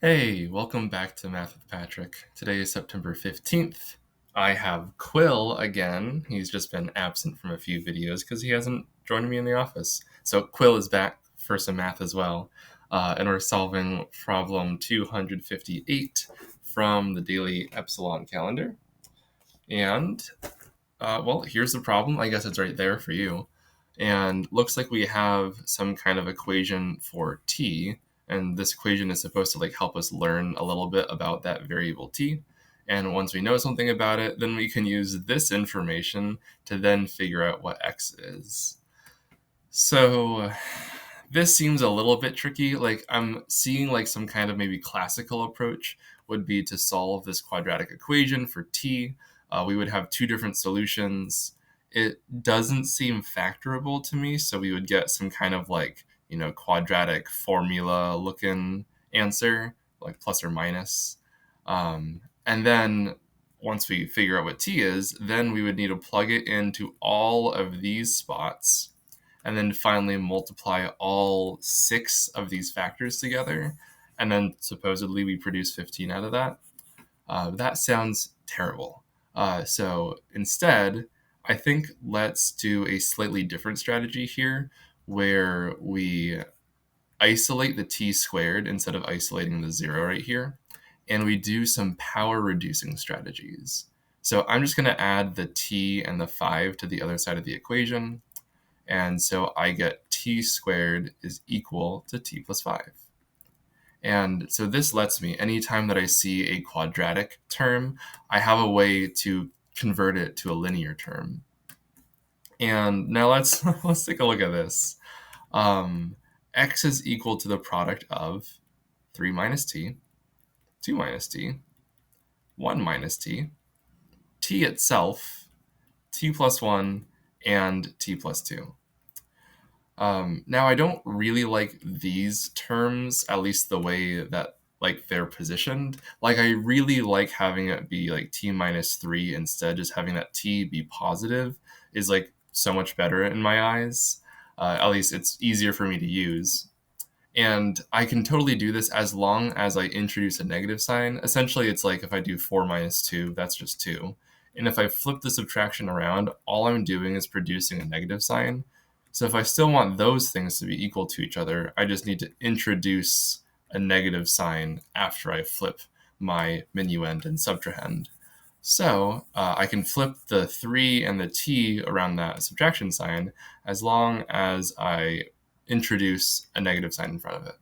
Hey, welcome back to Math with Patrick. Today is September 15th. I have Quill again. He's just been absent from a few videos because he hasn't joined me in the office. So Quill is back for some math as well. And we're solving problem 258 from the Daily Epsilon calendar. And, well, here's the problem. I guess it's right there for you. And looks like we have some kind of equation for t, and this equation is supposed to help us learn a little bit about that variable t. And once we know something about it, then we can use this information to then figure out what x is. So this seems a little bit tricky. I'm seeing some kind of maybe classical approach would be to solve this quadratic equation for t. We would have two different solutions. It doesn't seem factorable to me, so we would get some kind of quadratic formula looking answer, like plus or minus. And then once we figure out what t is, then we would need to plug it into all of these spots and then finally multiply all 6 of these factors together, and then supposedly we produce 15 out of that. That sounds terrible. So instead, I think let's do a slightly different strategy here where we isolate the t squared instead of isolating the 0 right here, and we do some power reducing strategies. So I'm just going to add the t and the 5 to the other side of the equation. And so I get t squared is equal to t plus 5. And so this lets me, anytime that I see a quadratic term, I have a way to convert it to a linear term. And now let's take a look at this. X is equal to the product of 3 minus t, 2 minus t, 1 minus t, t itself, t plus 1, and t plus 2. Now, I don't really like these terms, at least the way that they're positioned. I really like having it be t minus 3 instead. Just having that t be positive is so much better in my eyes. At least it's easier for me to use. And I can totally do this as long as I introduce a negative sign. Essentially, it's like if I do 4 minus 2, that's just 2. And if I flip the subtraction around, all I'm doing is producing a negative sign. So if I still want those things to be equal to each other, I just need to introduce a negative sign after I flip my minuend and subtrahend. So I can flip the 3 and the t around that subtraction sign as long as I introduce a negative sign in front of it.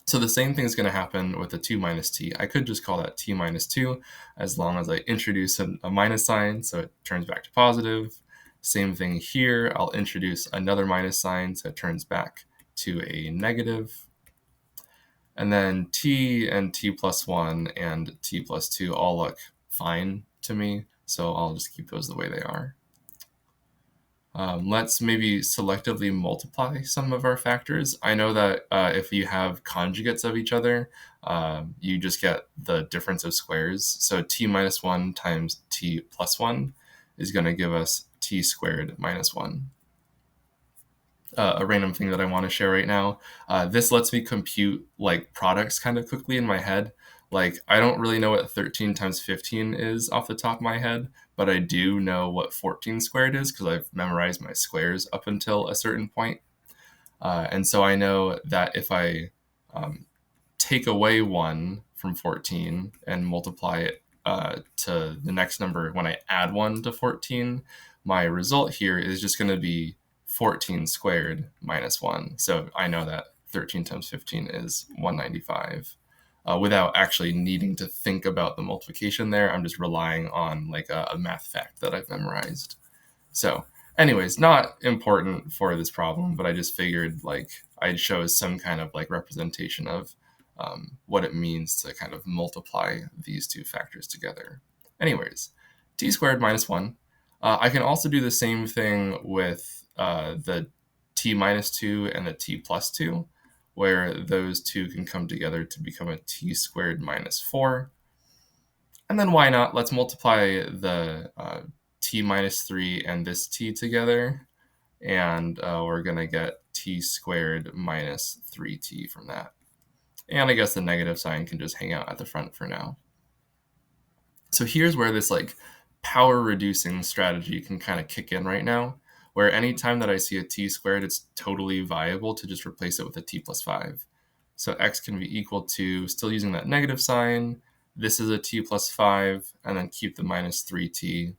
So the same thing is going to happen with the 2 minus t. I could just call that t minus 2 as long as I introduce a minus sign, so it turns back to positive. Same thing here. I'll introduce another minus sign, so it turns back to a negative. And then t and t plus 1 and t plus 2 all look fine to me, so I'll just keep those the way they are. Let's maybe selectively multiply some of our factors. I know that if you have conjugates of each other, you just get the difference of squares. So t minus 1 times t plus 1 is going to give us t squared minus 1. A random thing that I want to share right now. This lets me compute products kind of quickly in my head. I don't really know what 13 times 15 is off the top of my head, but I do know what 14 squared is because I've memorized my squares up until a certain point. And so I know that if I take away 1 from 14 and multiply it to the next number when I add 1 to 14, my result here is just going to be 14 squared minus 1. So I know that 13 times 15 is 195. Without actually needing to think about the multiplication there, I'm just relying on a math fact that I've memorized. So anyways, not important for this problem, but I just figured I'd show some kind of representation of what it means to kind of multiply these two factors together. Anyways, t squared minus 1. I can also do the same thing with the t minus 2 and the t plus 2, where those two can come together to become a t squared minus 4. And then why not? Let's multiply the t minus 3 and this t together, and we're going to get t squared minus 3t from that. And I guess the negative sign can just hang out at the front for now. So here's where this like power reducing strategy can kind of kick in right now, where anytime that I see a t squared, it's totally viable to just replace it with a t plus 5. So x can be equal to, still using that negative sign, this is a t plus 5, and then keep the minus 3t.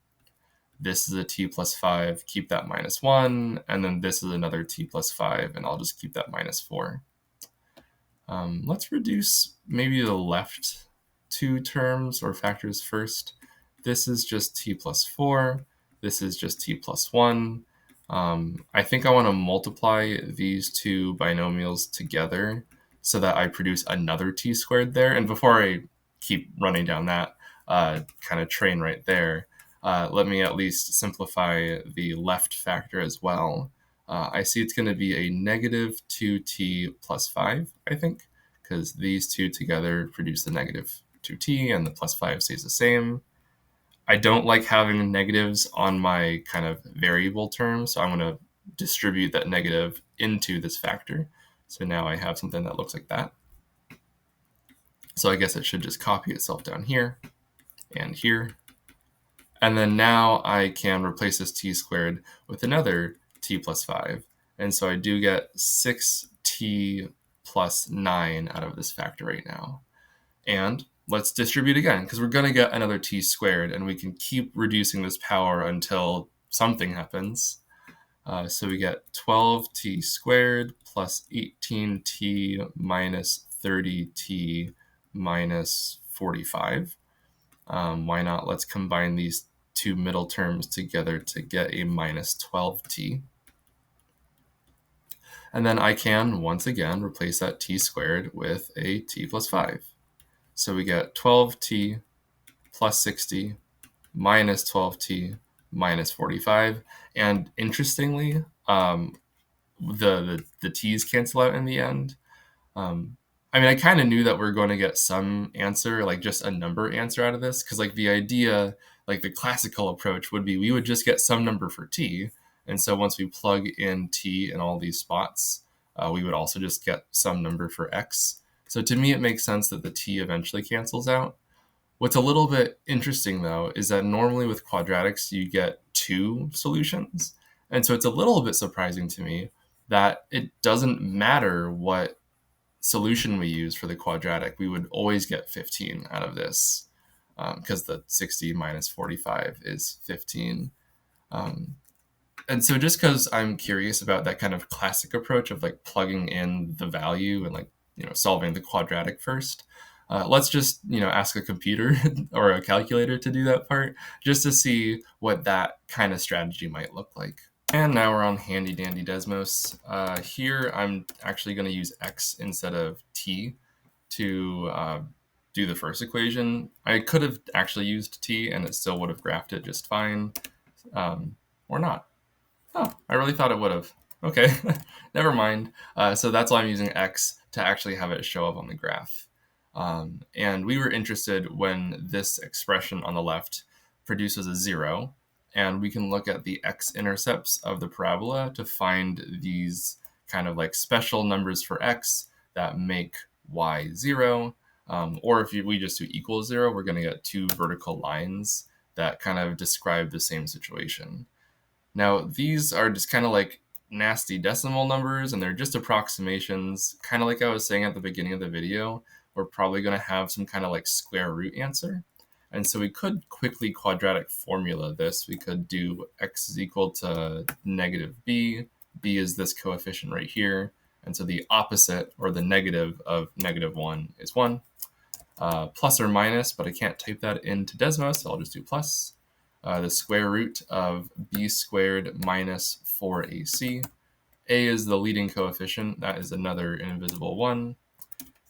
This is a t plus 5, keep that minus 1, and then this is another t plus 5, and I'll just keep that minus 4. Let's reduce maybe the left two terms or factors first. This is just t plus 4. This is just t plus 1. I think I want to multiply these two binomials together so that I produce another t squared there. And before I keep running down that kind of train right there, let me at least simplify the left factor as well. I see it's going to be a negative 2t plus 5, I think, because these two together produce the negative 2t and the plus 5 stays the same. I don't like having negatives on my kind of variable term, so I'm going to distribute that negative into this factor. So now I have something that looks like that. So I guess it should just copy itself down here and here. And then now I can replace this t squared with another t plus 5. And so I do get 6t plus 9 out of this factor right now. And let's distribute again, because we're going to get another t squared, and we can keep reducing this power until something happens. So we get 12t squared plus 18t minus 30t minus 45. Why not? Let's combine these two middle terms together to get a minus 12t. And then I can, once again, replace that t squared with a t plus 5. So we get 12t plus 60 minus 12t minus 45. And interestingly, the t's cancel out in the end. I mean, I kind of knew that we're going to get some answer, like just a number answer out of this, because like the idea, like the classical approach would be we would just get some number for t. And so once we plug in t in all these spots, we would also just get some number for x. So to me, it makes sense that the t eventually cancels out. What's a little bit interesting, though, is that normally with quadratics, you get two solutions. And so it's a little bit surprising to me that it doesn't matter what solution we use for the quadratic, we would always get 15 out of this, because the 60 minus 45 is 15. And so just because I'm curious about that kind of classic approach of like plugging in the value and like, solving the quadratic first, let's just, ask a computer or a calculator to do that part, just to see what that kind of strategy might look like. And now we're on handy dandy Desmos. Here I'm actually going to use x instead of t to do the first equation. I could have actually used t and it still would have graphed it just fine, or not. Oh, I really thought it would have. Okay, never mind. So that's why I'm using x to actually have it show up on the graph. And we were interested when this expression on the left produces a 0, and we can look at the x-intercepts of the parabola to find these kind of like special numbers for x that make y 0. Or if we just do equals 0, we're going to get two vertical lines that kind of describe the same situation. Now, these are just kind of like nasty decimal numbers, and they're just approximations. Kind of like I was saying at the beginning of the video, we're probably going to have some kind of like square root answer. And so we could quickly quadratic formula this. We could do x is equal to negative b. B is this coefficient right here. And so the opposite, or the negative of negative 1 is 1. Plus or minus, but I can't type that into Desmos, so I'll just do plus. The square root of b squared minus 4ac. A is the leading coefficient. That is another invisible 1.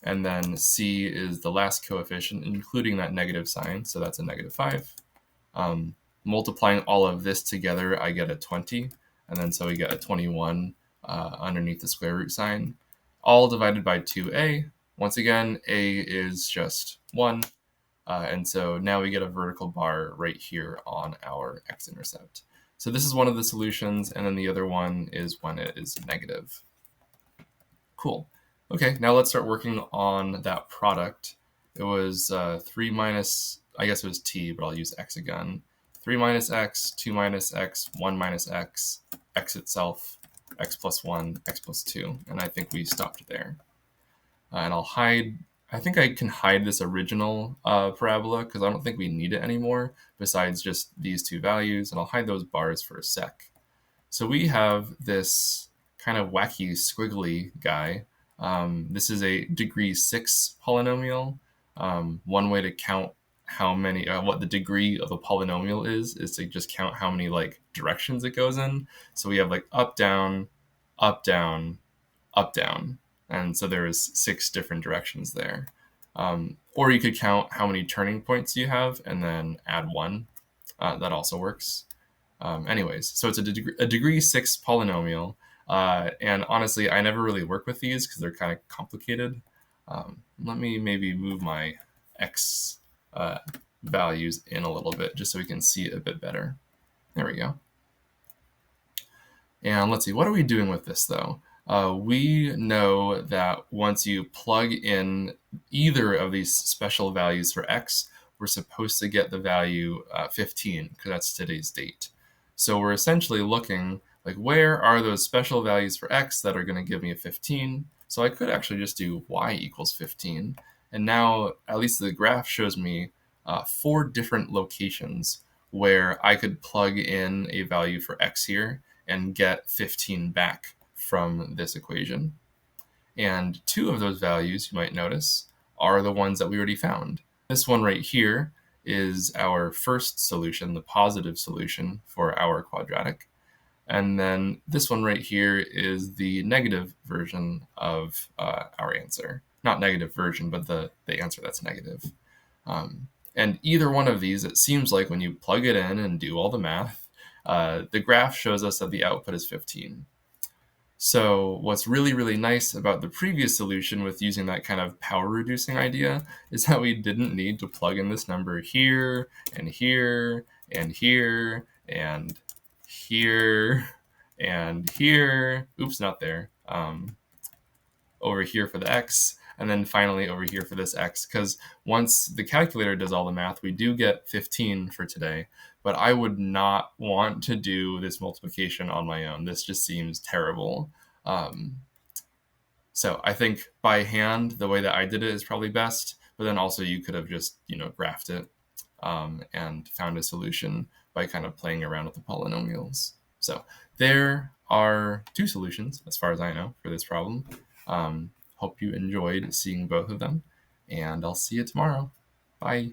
And then c is the last coefficient, including that negative sign. So that's a negative 5. Multiplying all of this together, I get a 20. And then so we get a 21 underneath the square root sign. All divided by 2a. Once again, a is just 1. And so now we get a vertical bar right here on our x-intercept. So this is one of the solutions, and then the other one is when it is negative. Cool. Okay, now let's start working on that product. It was 3 minus, I guess it was t, but I'll use x again. 3 minus x, 2 minus x, 1 minus x itself, x plus 1, x plus 2. And I think we stopped there. And I'll hide, I think I can hide this original parabola because I don't think we need it anymore besides just these two values. And I'll hide those bars for a sec. So we have this kind of wacky squiggly guy. This is a degree 6 polynomial. One way to count how many, what the degree of a polynomial is to just count how many like directions it goes in. So we have like up, down, up, down, up, down. And so there's 6 different directions there. Or you could count how many turning points you have and then add 1. That also works. Anyways, so it's a degree 6 polynomial. And honestly, I never really work with these because they're kind of complicated. Let me maybe move my x values in a little bit just so we can see it a bit better. There we go. And let's see, what are we doing with this though? We know that once you plug in either of these special values for x, we're supposed to get the value 15 because that's today's date. So we're essentially looking like where are those special values for x that are going to give me a 15? So I could actually just do y equals 15. And now at least the graph shows me 4 different locations where I could plug in a value for x here and get 15 back from this equation. And 2 of those values, you might notice, are the ones that we already found. This one right here is our first solution, the positive solution for our quadratic. And then this one right here is the negative version of our answer. Not negative version, but the answer that's negative. And either one of these, it seems like when you plug it in and do all the math, the graph shows us that the output is 15. So what's really, really nice about the previous solution with using that kind of power reducing idea is that we didn't need to plug in this number here and here and here and here and here. Oops, not there. Over here for the x, and then finally over here for this x, because once the calculator does all the math, we do get 15 for today, but I would not want to do this multiplication on my own. This just seems terrible. So I think by hand, the way that I did it is probably best, but then also you could have just, graphed it and found a solution by kind of playing around with the polynomials. So there are 2 solutions, as far as I know, for this problem. Hope you enjoyed seeing both of them, and I'll see you tomorrow. Bye.